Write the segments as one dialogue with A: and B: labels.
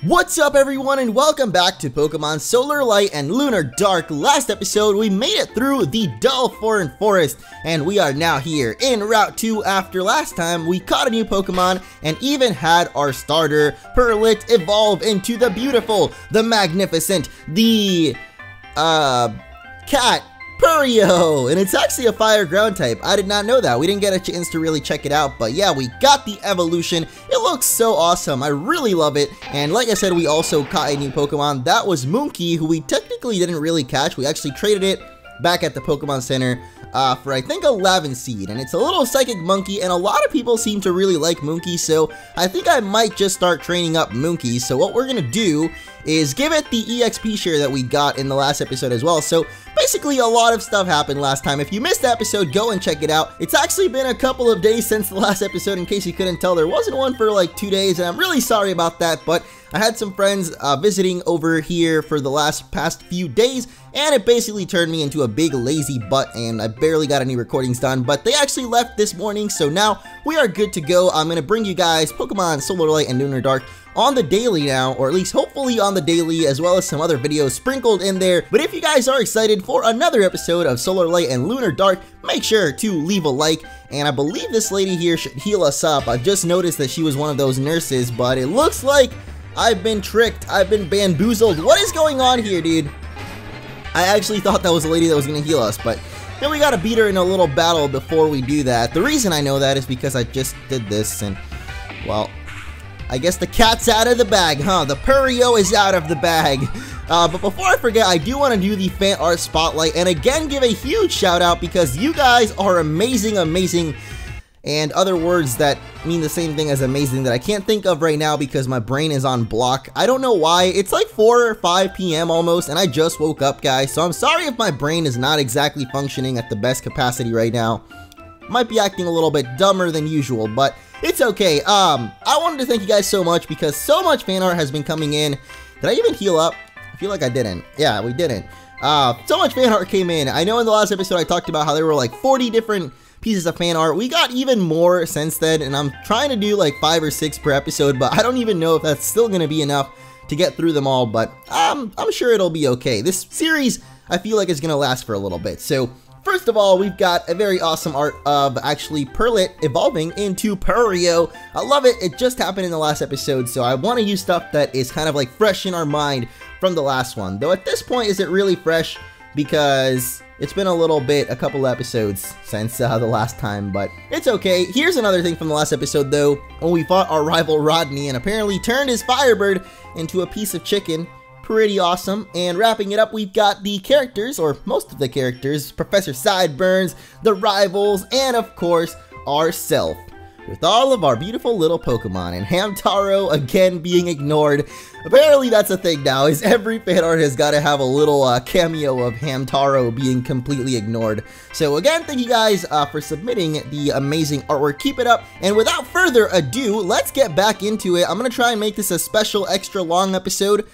A: What's up everyone and welcome back to Pokemon Solar Light and Lunar Dark. Last episode we made it through the dull foreign forest and we are now here in Route 2 after last time we caught a new Pokemon and even had our starter Perlit evolve into the beautiful, the magnificent, the cat Purio, and it's actually a fire ground type. I did not know that. We didn't get a chance to really check it out, but yeah, we got the evolution. It looks so awesome. I really love it. And like I said, we also caught a new Pokemon. That was Monkey, who we technically didn't really catch. We actually traded it back at the Pokemon Center for I think a Lavenseed, and it's a little psychic monkey, and a lot of people seem to really like Monkey, so I think I might just start training up Monkey. So what we're gonna do is give it the EXP share that we got in the last episode as well. So basically a lot of stuff happened last time. If you missed the episode, go and check it out. It's actually been a couple of days since the last episode. In case you couldn't tell, there wasn't one for like 2 days, and I'm really sorry about that, but I had some friends visiting over here for the past few days, and it basically turned me into a big lazy butt, and I barely got any recordings done, but they actually left this morning, so now we are good to go. I'm going to bring you guys Pokemon Solar Light and Lunar Dark on the daily now, or at least hopefully on the daily, as well as some other videos sprinkled in there. But if you guys are excited for another episode of Solar Light and Lunar Dark, make sure to leave a like, and I believe this lady here should heal us up. I just noticed that she was one of those nurses, but it looks like I've been tricked. I've been bamboozled. What is going on here, dude? I actually thought that was a lady that was going to heal us, but then we got to beat her in a little battle before we do that. The reason I know that is because I just did this, and, well, I guess the cat's out of the bag, huh? The Purio is out of the bag. But before I forget, I do want to do the fan art spotlight, and again, give a huge shout out because you guys are amazing, amazing, and other words that mean the same thing as amazing that I can't think of right now because my brain is on block. I don't know why. It's like 4 or 5 p.m. almost, and I just woke up, guys, so I'm sorry if my brain is not exactly functioning at the best capacity right now. Might be acting a little bit dumber than usual, but it's okay. I wanted to thank you guys so much because so much fan art has been coming in. Did I even heal up? I feel like I didn't. Yeah, we didn't. So much fan art came in. I know in the last episode I talked about how there were like 40 different pieces of fan art. We got even more since then, and I'm trying to do like 5 or 6 per episode, but I don't even know if that's still gonna be enough to get through them all, but I'm sure it'll be okay. This series, I feel like, is gonna last for a little bit. So first of all, we've got a very awesome art of actually Perlit evolving into Purio. I love it. It just happened in the last episode, so I want to use stuff that is kind of like fresh in our mind from the last one. Though at this point, is it really fresh? Because it's been a couple episodes since the last time, but it's okay. Here's another thing from the last episode, though, when we fought our rival Rodney and apparently turned his Firebird into a piece of chicken. Pretty awesome. And wrapping it up, we've got the characters, or most of the characters, Professor Sideburns, the rivals, and of course, ourself, with all of our beautiful little Pokemon, and Hamtaro again being ignored. Apparently that's a thing now, is every fan art has got to have a little cameo of Hamtaro being completely ignored. So again, thank you guys for submitting the amazing artwork. Keep it up, and without further ado, let's get back into it. I'm going to try and make this a special extra long episode,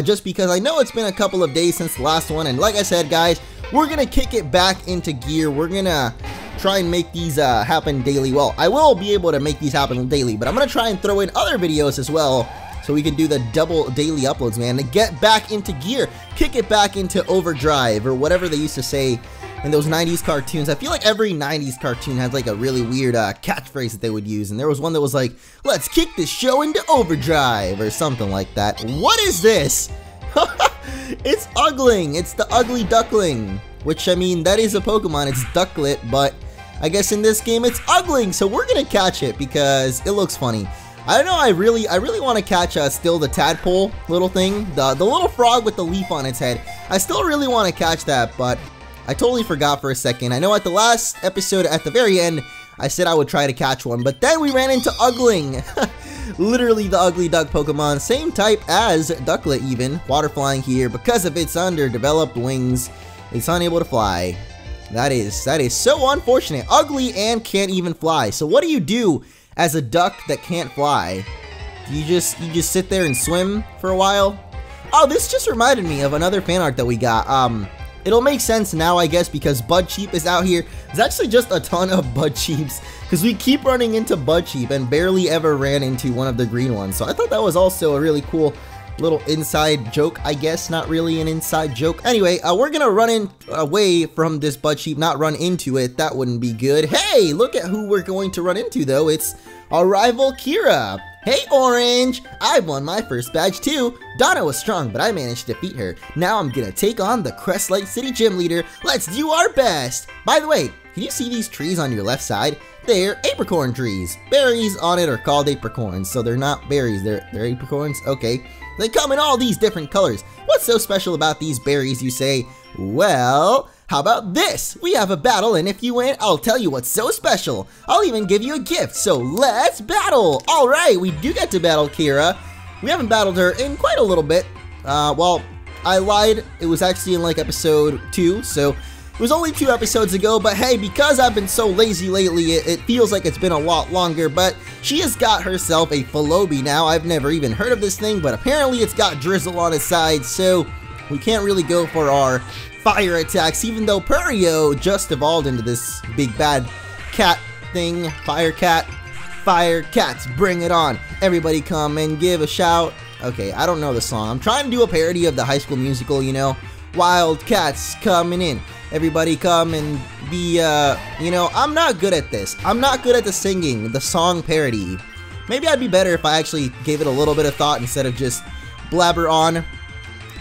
A: just because I know it's been a couple of days since the last one, and like I said, guys, we're going to kick it back into gear. We're going to try and make these happen daily. Well, I will be able to make these happen daily, but I'm going to try and throw in other videos as well, so we can do the double daily uploads, man, to get back into gear, kick it back into overdrive, or whatever they used to say in those 90s cartoons. I feel like every 90s cartoon has like a really weird catchphrase that they would use, and there was one that was like, let's kick this show into overdrive, or something like that. What is this? It's Ugling. It's the Ugly Duckling, which, I mean, that is a Pokemon. It's Ducklet, but I guess in this game it's Ugling, so we're gonna catch it because it looks funny. I don't know, I really want to catch still the tadpole little thing, the little frog with the leaf on its head. I still really want to catch that, but I totally forgot for a second. I know at the last episode, at the very end, I said I would try to catch one, but then we ran into Ugling. Literally the Ugly Duck Pokemon, same type as Ducklet even, water flying here. Because of its underdeveloped wings, it's unable to fly. That is so unfortunate. Ugly and can't even fly. So what do you do as a duck that can't fly? You just sit there and swim for a while? Oh, this just reminded me of another fan art that we got. It'll make sense now, I guess, because Budcheap is out here. There's actually just a ton of Budcheaps, because we keep running into Budcheap and barely ever ran into one of the green ones. So I thought that was also a really cool little inside joke, I guess. Not really an inside joke. Anyway, we're gonna run away from this Budcheap, not run into it. That wouldn't be good. Hey, look at who we're going to run into, though. It's our rival, Keira. Hey, Orange! I won my first badge too. Donna was strong, but I managed to defeat her. Now I'm gonna take on the Crestlight City Gym Leader. Let's do our best! By the way, can you see these trees on your left side? They're apricorn trees. Berries on it are called apricorns, so they're not berries, they're apricorns? Okay. They come in all these different colors. What's so special about these berries, you say? Well, how about this? We have a battle, and if you win, I'll tell you what's so special. I'll even give you a gift, so let's battle! Alright, we do get to battle Keira. We haven't battled her in quite a little bit. Well, I lied. It was actually in like episode 2, so it was only 2 episodes ago, but hey, because I've been so lazy lately, it feels like it's been a lot longer, but she has got herself a Philobi now. I've never even heard of this thing, but apparently it's got drizzle on its side, so we can't really go for our fire attacks, even though Purio just evolved into this big bad cat thing. Fire cats, bring it on. Everybody come and give a shout. Okay, I don't know the song. I'm trying to do a parody of the High School Musical, you know. Wild cats coming in. Everybody come and be, you know, I'm not good at this. I'm not good at the singing, the song parody. Maybe I'd be better if I actually gave it a little bit of thought instead of just blabber on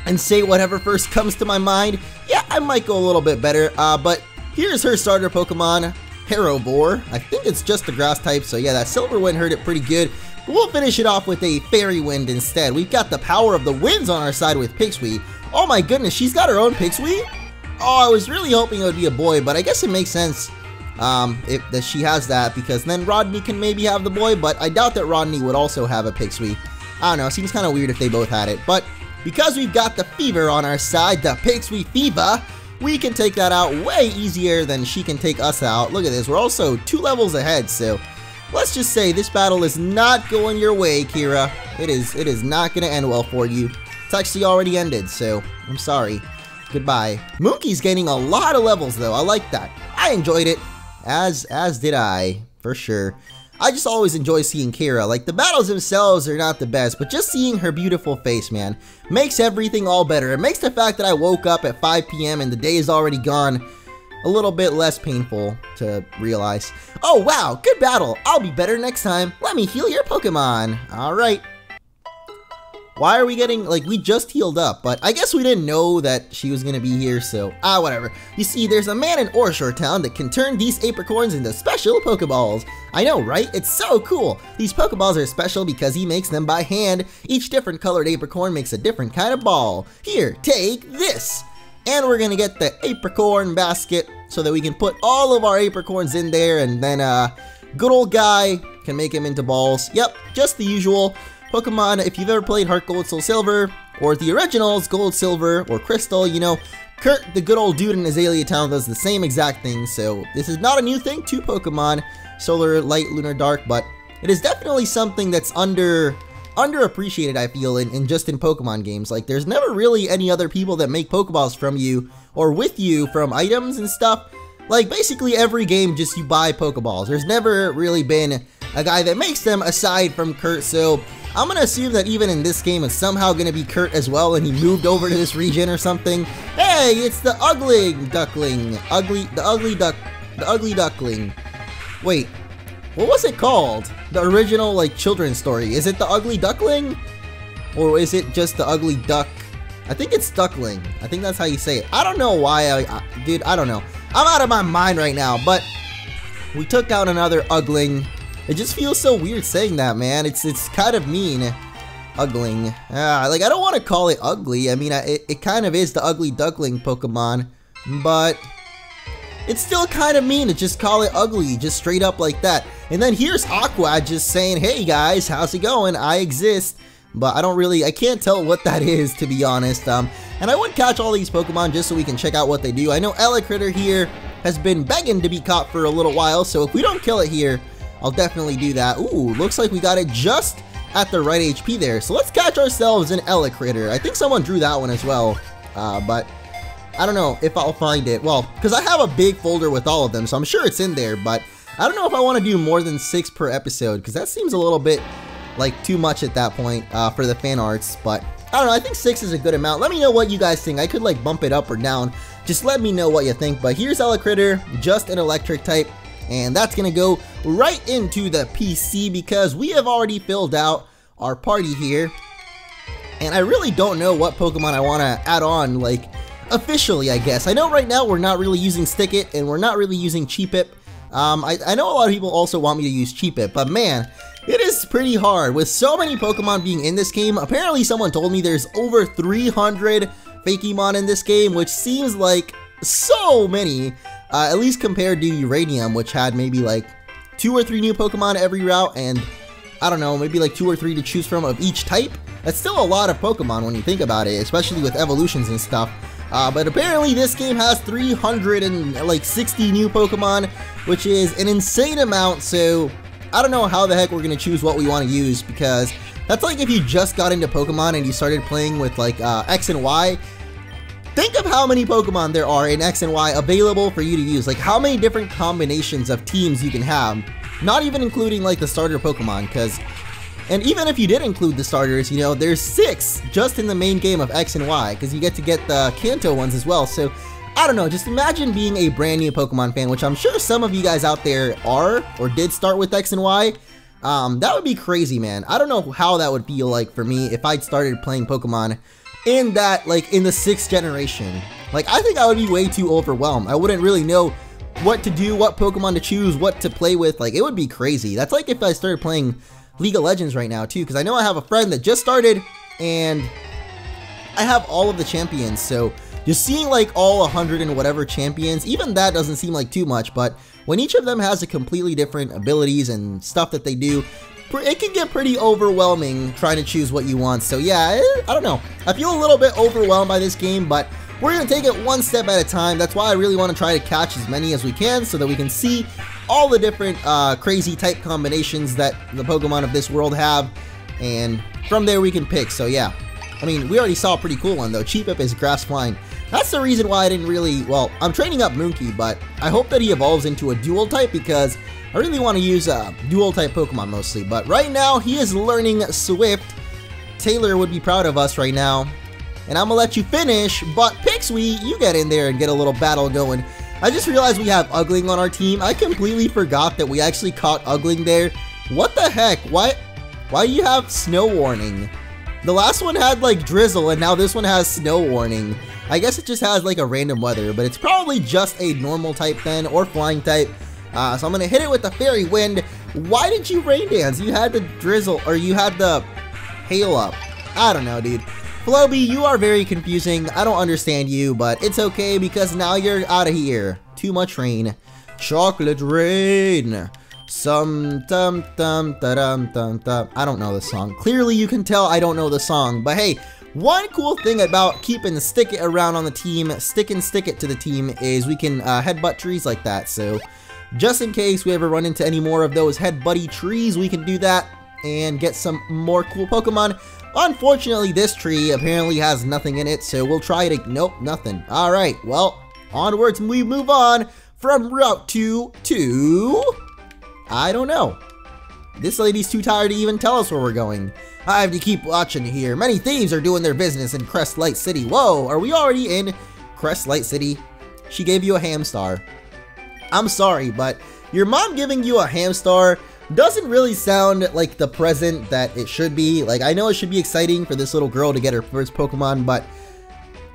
A: and say whatever first comes to my mind. Yeah, I might go a little bit better, but here's her starter Pokemon, Harrowbore. I think it's just the grass type, so yeah, that Silver Wind hurt it pretty good. But we'll finish it off with a Fairy Wind instead. We've got the power of the winds on our side with Pixie. Oh my goodness, she's got her own Pixie? Oh, I was really hoping it would be a boy, but I guess it makes sense that she has that, because then Rodney can maybe have the boy, but I doubt that Rodney would also have a Pixie. I don't know, it seems kind of weird if they both had it, but because we've got the fever on our side, the Pixie fever, we can take that out way easier than she can take us out. Look at this, we're also 2 levels ahead, so let's just say this battle is not going your way, Keira. It is not going to end well for you. It's actually already ended, so I'm sorry. Goodbye. Mookie's gaining a lot of levels, though. I like that. I enjoyed it, as did I, for sure. I just always enjoy seeing Keira. Like, the battles themselves are not the best, but just seeing her beautiful face, man, makes everything all better. It makes the fact that I woke up at 5 p.m. and the day is already gone a little bit less painful to realize. Oh, wow, good battle. I'll be better next time. Let me heal your Pokemon. All right. Why are we getting, like, we just healed up, but I guess we didn't know that she was gonna be here, so, whatever. You see, there's a man in Orshore Town that can turn these apricorns into special Pokeballs. I know, right? It's so cool. These Pokeballs are special because he makes them by hand. Each different colored apricorn makes a different kind of ball. Here, take this. And we're gonna get the apricorn basket so that we can put all of our apricorns in there, and then, good old guy can make them into balls. Yep, just the usual. Pokemon, if you've ever played Heart Gold, Soul Silver, or the originals, Gold, Silver, or Crystal, you know, Kurt, the good old dude in Azalea Town, does the same exact thing, so this is not a new thing to Pokemon, Solar, Light, Lunar, Dark, but it is definitely something that's underappreciated, I feel, in Pokemon games. Like, there's never really any other people that make Pokeballs from you, or with you, from items and stuff. Like, basically every game, just you buy Pokeballs. There's never really been a guy that makes them aside from Kurt, so I'm gonna assume that even in this game it's somehow gonna be Kurt as well, and he moved over to this region or something. Hey, it's the Ugly Duckling. The Ugly Duckling. Wait, what was it called? The original, like, children's story. Is it the Ugly Duckling? Or is it just the Ugly Duck? I think it's Duckling. I think that's how you say it. I don't know why dude, I don't know. I'm out of my mind right now, but we took out another Ugling. It just feels so weird saying that, man. It's kind of mean. Ugling. Like, I don't want to call it ugly. I mean, it kind of is the Ugly Duckling Pokemon, but it's still kind of mean to just call it ugly, just straight up like that. And then here's Aqua just saying, hey guys, how's it going? I exist. But I can't tell what that is, to be honest. And I would catch all these Pokemon just so we can check out what they do. I know Elicritter here has been begging to be caught for a little while, so if we don't kill it here, I'll definitely do that. Ooh, looks like we got it just at the right HP there. So let's catch ourselves an Elicritter. I think someone drew that one as well. But I don't know if I'll find it. Well, because I have a big folder with all of them, so I'm sure it's in there, but I don't know if I want to do more than 6 per episode, because that seems a little bit like too much at that point for the fan arts, but I don't know, I think 6 is a good amount. Let me know what you guys think. I could like bump it up or down. Just let me know what you think. But here's Critter, just an electric type, and that's gonna go right into the PC because we have already filled out our party here. And I really don't know what Pokemon I want to add on, like, officially, I guess. I know right now we're not really using Stickit, and we're not really using Cheepip. I know a lot of people also want me to use Cheepip, but man, it is pretty hard. With so many Pokemon being in this game, apparently someone told me there's over 300 Fakemon in this game, which seems like so many, at least compared to Uranium, which had maybe like 2 or 3 new Pokemon every route, and I don't know, maybe like 2 or 3 to choose from of each type. That's still a lot of Pokemon when you think about it, especially with evolutions and stuff. But apparently this game has 360 new Pokemon, which is an insane amount, so I don't know how the heck we're going to choose what we want to use, because that's like if you just got into Pokemon and you started playing with like X and Y. Think of how many Pokemon there are in X and Y available for you to use, like how many different combinations of teams you can have, not even including like the starter Pokemon, and even if you did include the starters, you know, there's 6 just in the main game of X and Y, because you get to get the Kanto ones as well. So, I don't know, just imagine being a brand new Pokemon fan, which I'm sure some of you guys out there are, or did start with X and Y. That would be crazy, man. I don't know how that would feel like for me if I'd started playing Pokemon in that, like, in the 6th generation. Like, I think I would be way too overwhelmed. I wouldn't really know what to do, what Pokemon to choose, what to play with. Like, it would be crazy. That's like if I started playing League of Legends right now too, because I know I have a friend that just started and I have all of the champions, so just seeing like all 100 and whatever champions, even that doesn't seem like too much, but when each of them has a completely different abilities and stuff that they do, it can get pretty overwhelming trying to choose what you want. So yeah, I don't know, I feel a little bit overwhelmed by this game, but we're gonna take it one step at a time. That's why I really want to try to catch as many as we can so that we can see all the different crazy type combinations that the Pokemon of this world have, and from there we can pick. So yeah, I mean, we already saw a pretty cool one though. Cheepip is grass flying. That's the reason why I didn't really, well, I'm training up Moonki, but I hope that he evolves into a dual type because I really want to use dual type Pokemon mostly. But right now he is learning Swift. Taylor would be proud of us right now, and I'm gonna let you finish, but Pixie, you get in there and get a little battle going. I just realized we have Ugling on our team. I completely forgot that we actually caught Ugling there. What the heck? Why do you have snow warning? The last one had like drizzle, and now this one has snow warning. I guess it just has like a random weather, but it's probably just a normal type then, or flying type. So I'm gonna hit it with the fairy wind. Why did you rain dance? You had the drizzle, or you had the hail up. I don't know, dude. Floby, you are very confusing. I don't understand you, but it's okay because now you're out of here. Too much rain. Chocolate rain. Some dum dum da dum dum dum. I don't know the song. Clearly you can tell I don't know the song, but hey, one cool thing about keeping the Stickit around on the team, stick it to the team, is we can headbutt trees like that. So just in case we ever run into any more of those headbutty trees, we can do that and get some more cool Pokemon. Unfortunately, this tree apparently has nothing in it, so we'll try to... Nope, nothing. Alright, well, onwards we move on from Route 2 to... I don't know. This lady's too tired to even tell us where we're going. I have to keep watching here. Many thieves are doing their business in Crest Light City. Whoa, are we already in Crest Light City? She gave you a Hamstar. I'm sorry, but your mom giving you a Hamstar doesn't really sound like the present that it should be. Like, I know it should be exciting for this little girl to get her first Pokemon, but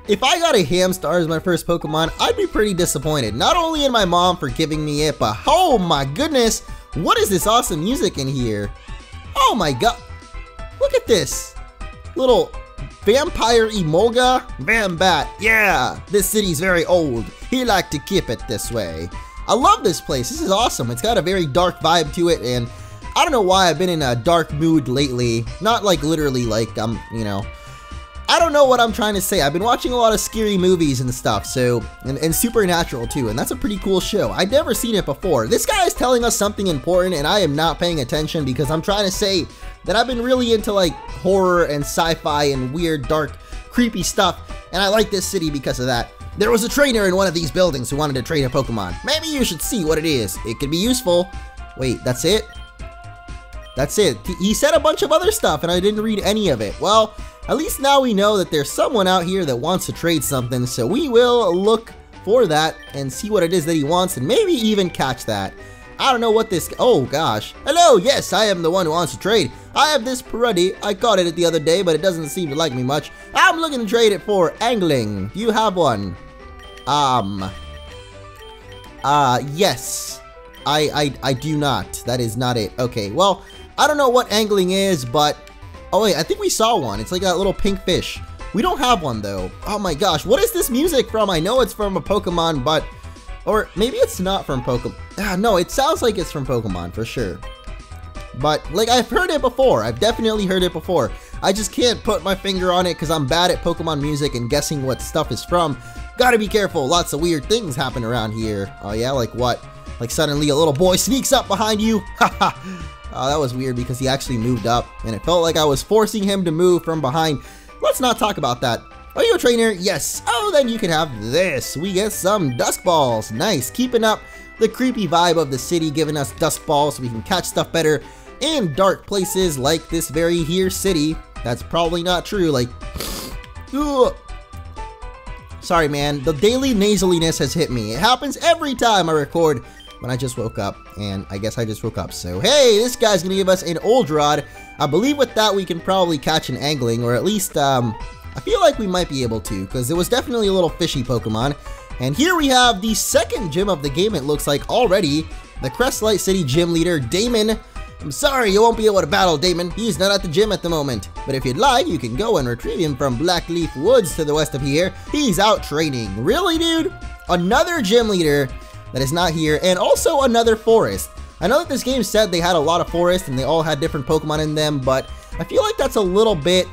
A: if I got a Hamstar as my first Pokemon, I'd be pretty disappointed. Not only in my mom for giving me it, but oh my goodness, what is this awesome music in here? Oh my god, look at this. Little Vampire Emolga? Vambat, yeah, this city's very old. He like to keep it this way. I love this place. This is awesome. It's got a very dark vibe to it, and I don't know why I've been in a dark mood lately. Not like literally like you know, I don't know what I'm trying to say. I've been watching a lot of scary movies and stuff, so, and Supernatural too, and that's a pretty cool show. I'd never seen it before. This guy is telling us something important, and I am not paying attention because I'm trying to say that I've been really into like horror and sci-fi and weird, dark, creepy stuff, and I like this city because of that. There was a trainer in one of these buildings who wanted to train a Pokemon. Maybe you should see what it is. It could be useful. Wait, that's it? That's it. He said a bunch of other stuff and I didn't read any of it. Well, at least now we know that there's someone out here that wants to trade something, so we will look for that and see what it is that he wants and maybe even catch that. I don't know what this... Oh, gosh. Hello, yes, I am the one who wants to trade. I have this Paruddy. I caught it the other day, but it doesn't seem to like me much. I'm looking to trade it for angling. Do you have one? Yes. I do not. That is not it. Okay, well, I don't know what angling is, but... Oh, wait, I think we saw one. It's like that little pink fish. We don't have one, though. Oh, my gosh. What is this music from? I know it's from a Pokemon, but... Or maybe it's not from Pokemon. No, it sounds like it's from Pokemon, for sure. But, like, I've heard it before. I've definitely heard it before. I just can't put my finger on it because I'm bad at Pokemon music and guessing what stuff is from. Gotta be careful. Lots of weird things happen around here. Oh, yeah? Like what? Like suddenly a little boy sneaks up behind you? Haha. Oh, that was weird because he actually moved up. And it felt like I was forcing him to move from behind. Let's not talk about that. Are you a trainer? Yes. Oh, then you can have this. We get some dusk balls. Nice. Keeping up the creepy vibe of the city, giving us dusk balls so we can catch stuff better in dark places like this very here city. That's probably not true. Like, ugh. Sorry, man. The daily nasaliness has hit me. It happens every time I record when I just woke up. And I guess I just woke up. So, hey, this guy's going to give us an old rod. I believe with that we can probably catch an angling, or at least, I feel like we might be able to, because it was definitely a little fishy Pokemon. And here we have the second gym of the game, it looks like already. The Crestlight City gym leader, Damon. I'm sorry, you won't be able to battle Damon. He's not at the gym at the moment. But if you'd like, you can go and retrieve him from Blackleaf Woods to the west of here. He's out training. Really, dude? Another gym leader that is not here, and also another forest. I know that this game said they had a lot of forests and they all had different Pokemon in them, but I feel like that's a little bit,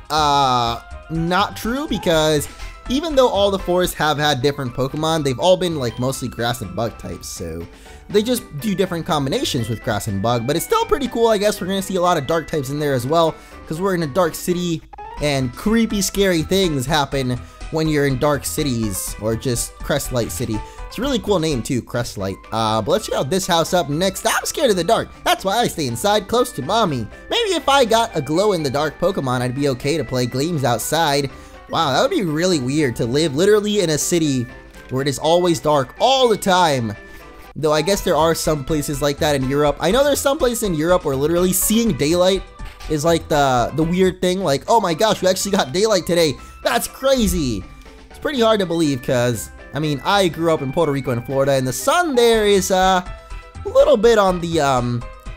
A: not true, because even though all the forests have had different Pokemon, they've all been like mostly grass and bug types, so they just do different combinations with grass and bug. But it's still pretty cool. I guess we're gonna see a lot of dark types in there as well, because we're in a dark city and creepy scary things happen when you're in dark cities, or just Crestlight City. It's a really cool name too, Crestlight. But let's check out this house up next. I'm scared of the dark. That's why I stay inside close to mommy. Maybe if I got a glow-in-the-dark Pokemon, I'd be okay to play games outside. Wow, that would be really weird to live literally in a city where it is always dark all the time. Though I guess there are some places like that in Europe. I know there's some places in Europe where literally seeing daylight is like the weird thing. Like, oh my gosh, we actually got daylight today. That's crazy. It's pretty hard to believe because... I mean, I grew up in Puerto Rico and Florida, and the sun there is a little bit on the,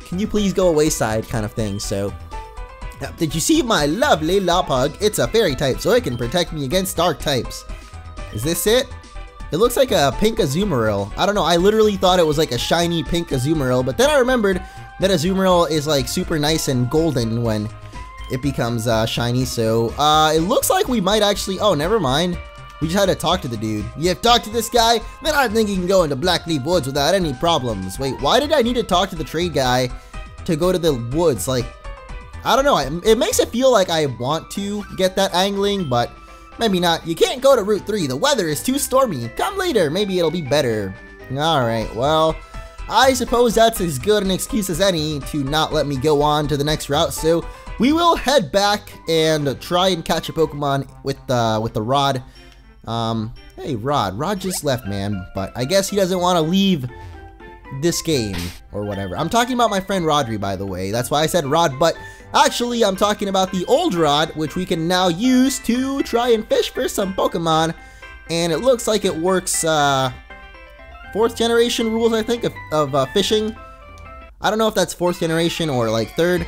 A: can you please go away side kind of thing, so. Did you see my lovely Lopug? It's a fairy type, so it can protect me against dark types. Is this it? It looks like a pink Azumarill. I don't know, I literally thought it was like a shiny pink Azumarill, but then I remembered that Azumarill is like super nice and golden when it becomes shiny, so it looks like we might actually, oh, never mind. We just had to talk to the dude. You have talked to this guy? Then I think you can go into Blackleaf Woods without any problems. Wait, why did I need to talk to the trade guy to go to the woods? Like, I don't know. It makes it feel like I want to get that angling, but maybe not. You can't go to Route 3. The weather is too stormy. Come later. Maybe it'll be better. Alright, well, I suppose that's as good an excuse as any to not let me go on to the next route, so we will head back and try and catch a Pokemon with the rod. Hey, Rod just left, man, but I guess he doesn't want to leave this game, or whatever. I'm talking about my friend Rodri, by the way. That's why I said Rod, but actually, I'm talking about the old rod, which we can now use to try and fish for some Pokemon, and it looks like it works, 4th generation rules, I think, of fishing. I don't know if that's 4th generation or, like, 3rd.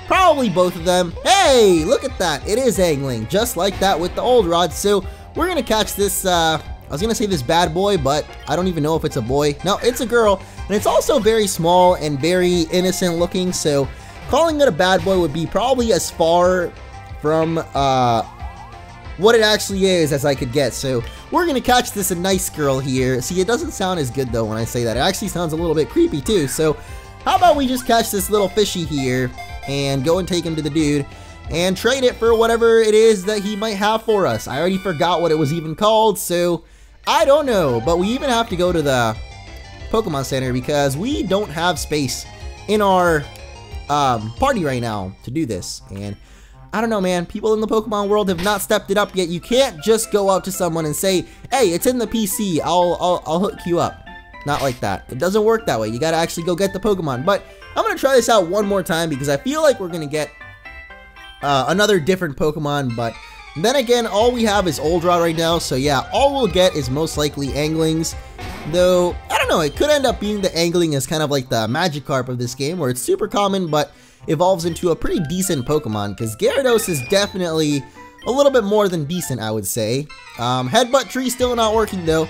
A: Probably both of them. Hey, look at that. It is angling, just like that with the old rod, so... We're gonna catch this, I was gonna say this bad boy, but I don't even know if it's a boy. No, it's a girl, and it's also very small and very innocent looking, so calling it a bad boy would be probably as far from, what it actually is as I could get. So we're gonna catch this a nice girl here. See, it doesn't sound as good though when I say that. It actually sounds a little bit creepy too, so how about we just catch this little fishy here and go and take him to the dude and trade it for whatever it is that he might have for us. I already forgot what it was even called, so I don't know, but we even have to go to the Pokemon Center because we don't have space in our party right now to do this. And I don't know, man, people in the Pokemon world have not stepped it up yet. You can't just go up to someone and say, hey, it's in the PC, I'll hook you up. Not like that. It doesn't work that way. You gotta actually go get the Pokemon. But I'm gonna try this out one more time because I feel like we're gonna get another different Pokemon. But then again, all we have is Oldra right now. So yeah, all we'll get is most likely Anglings. Though, I don't know, it could end up being the Angling as kind of like the Magikarp of this game, where it's super common but evolves into a pretty decent Pokemon, because Gyarados is definitely a little bit more than decent, I would say. Headbutt Tree still not working though.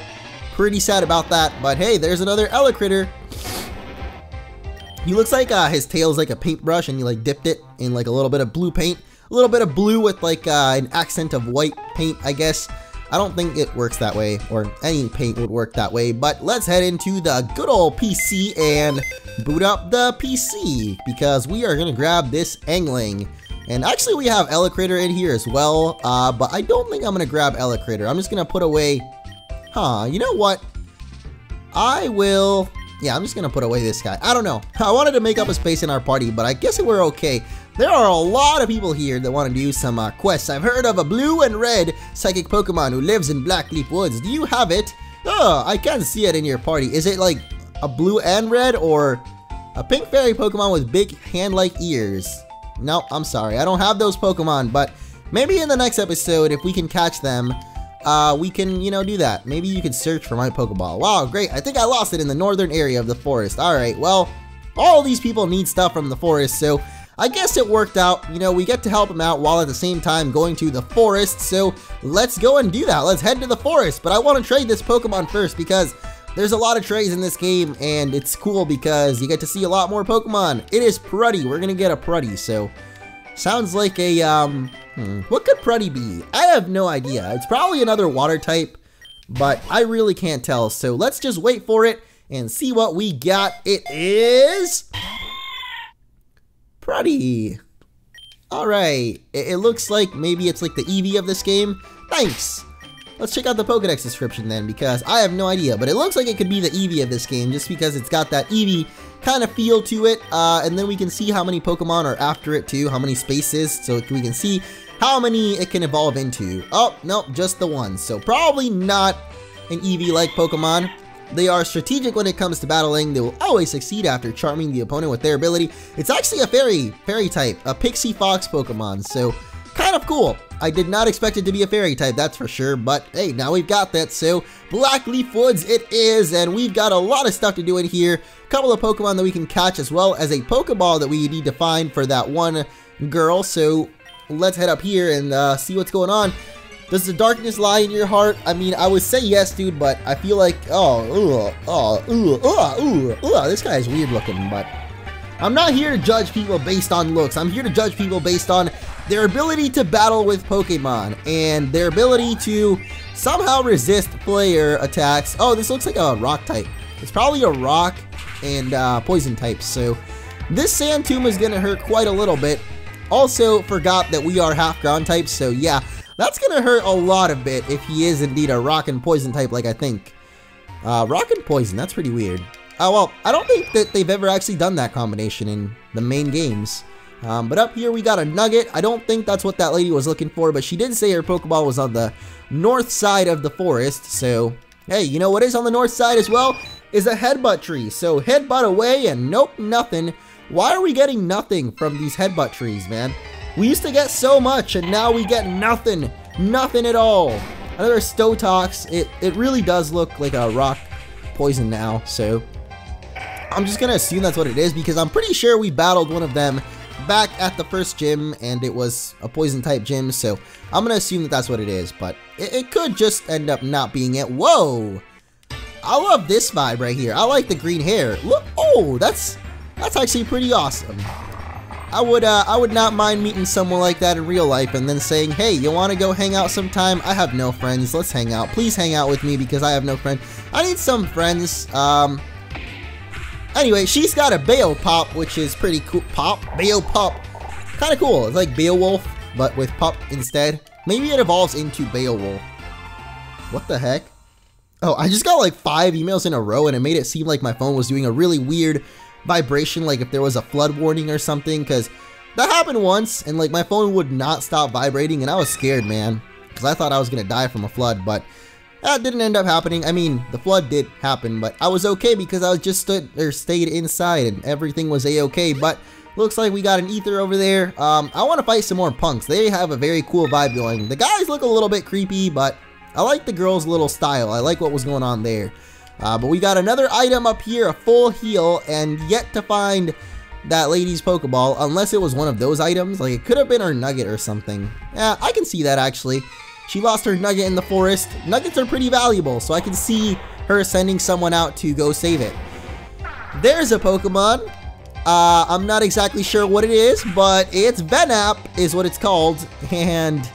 A: Pretty sad about that, but hey, there's another Elicritter. He looks like his tail's like a paintbrush and you like dipped it in like a little bit of blue paint. A little bit of blue with like an accent of white paint, I guess. I don't think it works that way, or any paint would work that way, but let's head into the good old PC and boot up the PC, because we are going to grab this Angling. And actually we have Elicritter in here as well, but I don't think I'm going to grab Elicritter. I'm just going to put away, you know what? I'm just going to put away this guy. I don't know. I wanted to make up a space in our party, but I guess we're okay. There are a lot of people here that want to do some quests. I've heard of a blue and red psychic Pokemon who lives in Blackleaf Woods. Do you have it? Oh, I can't see it in your party. Is it like a blue and red, or a pink fairy Pokemon with big hand-like ears? No, I'm sorry. I don't have those Pokemon, but maybe in the next episode, if we can catch them, we can, do that. Maybe you could search for my Pokeball. Wow, great. I think I lost it in the northern area of the forest. Alright, well, all these people need stuff from the forest, so I guess it worked out. We get to help them out while at the same time going to the forest, so let's go and do that. Let's head to the forest, but I want to trade this Pokemon first because there's a lot of trades in this game, and it's cool because you get to see a lot more Pokemon. It is Pruddy. We're gonna get a Pruddy, so sounds like a, what could Pruddy be? I have no idea. It's probably another water type, but I really can't tell, so let's just wait for it and see what we got. It is Pruddy. Alright, it looks like maybe it's like the Eevee of this game. Thanks! Let's check out the Pokedex description then, because I have no idea, but it looks like it could be the Eevee of this game, just because it's got that Eevee kind of feel to it, and then we can see how many Pokemon are after it too, how many spaces, so we can see how many it can evolve into. Oh, no, just the one, so probably not an Eevee-like Pokemon. They are strategic when it comes to battling. They will always succeed after charming the opponent with their ability. It's actually a fairy type, a Pixie Fox Pokemon, so kind of cool. I did not expect it to be a fairy type, that's for sure, but hey, now we've got that, so Blackleaf Woods it is, and we've got a lot of stuff to do in here. A couple of Pokemon that we can catch, as well as a Pokeball that we need to find for that one girl, so let's head up here and see what's going on. Does the darkness lie in your heart? I mean, I would say yes, dude, but I feel like, this guy is weird looking, but I'm not here to judge people based on looks. I'm here to judge people based on their ability to battle with Pokemon and their ability to somehow resist player attacks. Oh, this looks like a rock type. It's probably a rock and poison type, so this Sand Tomb is gonna hurt quite a little bit. Also forgot that we are half ground types, so yeah, that's gonna hurt a lot of bit if he is indeed a rock and poison type like I think. Rock and poison, that's pretty weird. Well, I don't think that they've ever actually done that combination in the main games. But up here we got a Nugget. I don't think that's what that lady was looking for, but she did say her Pokeball was on the north side of the forest. So, hey, you know what is on the north side as well? Is a Headbutt Tree. So, Headbutt away and nope, nothing. Why are we getting nothing from these Headbutt Trees, man? We used to get so much and now we get nothing. Nothing at all. Another Stotox. It really does look like a rock poison now, so I'm just gonna assume that's what it is because I'm pretty sure we battled one of them back at the first gym and it was a poison type gym, so I'm gonna assume that that's what it is, but it could just end up not being it. Whoa! I love this vibe right here. I like the green hair. Look, oh, that's actually pretty awesome. I would not mind meeting someone like that in real life and then saying, hey, you want to go hang out sometime? I have no friends. Let's hang out. Please hang out with me because I have no friends. I need some friends. Anyway, she's got a Beopop, which is pretty cool. Beopop. Kind of cool. It's like Beowulf, but with Pup instead. Maybe it evolves into Beowulf. What the heck? Oh, I just got like 5 emails in a row and it made it seem like my phone was doing a really weird vibration, like if there was a flood warning or something, because that happened once and like my phone would not stop vibrating and I was scared, man, because I thought I was gonna die from a flood, but that didn't end up happening. I mean, the flood did happen, but I was okay because I was just stayed inside and everything was a-okay. But looks like we got an ether over there. I want to fight some more punks. They have a very cool vibe going. The guys look a little bit creepy, but I like the girl's little style. I like what was going on there. But we got another item up here, a full heal, and yet to find that lady's Pokeball, unless it was one of those items. Like, it could have been her nugget or something. Yeah, I can see that actually. She lost her nugget in the forest. Nuggets are pretty valuable, so I can see her sending someone out to go save it. There's a Pokemon. I'm not exactly sure what it is, but it's Venap is what it's called, and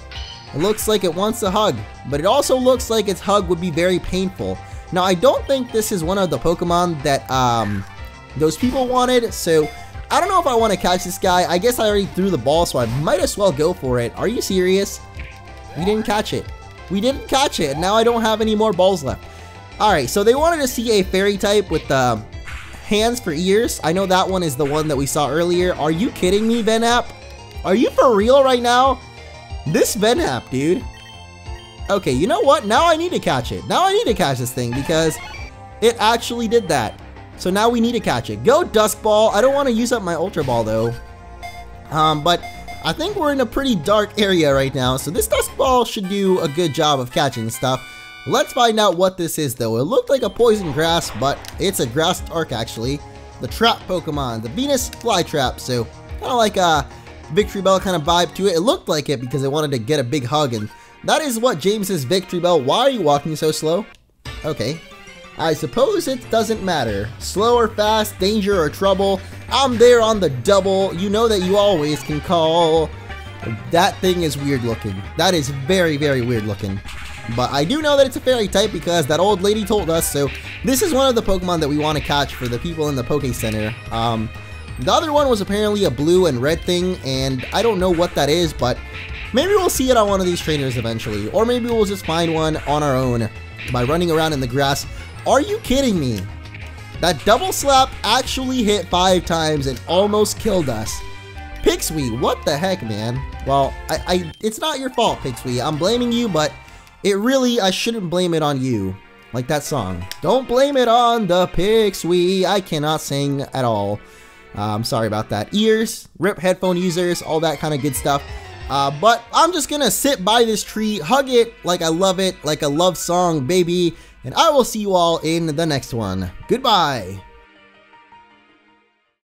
A: it looks like it wants a hug, but it also looks like its hug would be very painful. Now, I don't think this is one of the Pokemon that those people wanted, so I don't know if I want to catch this guy. I guess I already threw the ball, so I might as well go for it. Are you serious? We didn't catch it. We didn't catch it, and now I don't have any more balls left. Alright, so they wanted to see a fairy type with hands for ears. I know that one is the one that we saw earlier. Are you kidding me, Venap? Are you for real right now? This Venap, dude. Okay, you know what? Now I need to catch it. Now I need to catch this thing because it actually did that. So now we need to catch it. Go Dusk Ball. I don't want to use up my Ultra Ball though. But I think we're in a pretty dark area right now, so this Dusk Ball should do a good job of catching stuff. Let's find out what this is though. It looked like a poison grass, but it's a grass dark actually. The trap Pokemon, the Venus Flytrap, so kind of like a Victory Bell kind of vibe to it. It looked like it because it wanted to get a big hug, and that is what James's Victory Bell. Why are you walking so slow? Okay. I suppose it doesn't matter. Slow or fast, danger or trouble, I'm there on the double. You know that you always can call. That thing is weird looking. That is very, very weird looking. But I do know that it's a fairy type because that old lady told us, so this is one of the Pokemon that we want to catch for the people in the Poke Center. The other one was apparently a blue and red thing, and I don't know what that is, but maybe we'll see it on one of these trainers eventually, or maybe we'll just find one on our own by running around in the grass. Are you kidding me? That double slap actually hit 5 times and almost killed us. Pixie, what the heck, man? Well, it's not your fault, Pixie. I'm blaming you, but I shouldn't blame it on you. Like that song. Don't blame it on the Pixie. I cannot sing at all. I'm sorry about that. Ears, rip headphone users, all that kind of good stuff. But I'm just gonna sit by this tree, hug it like I love it, like a love song, baby. And I will see you all in the next one. Goodbye.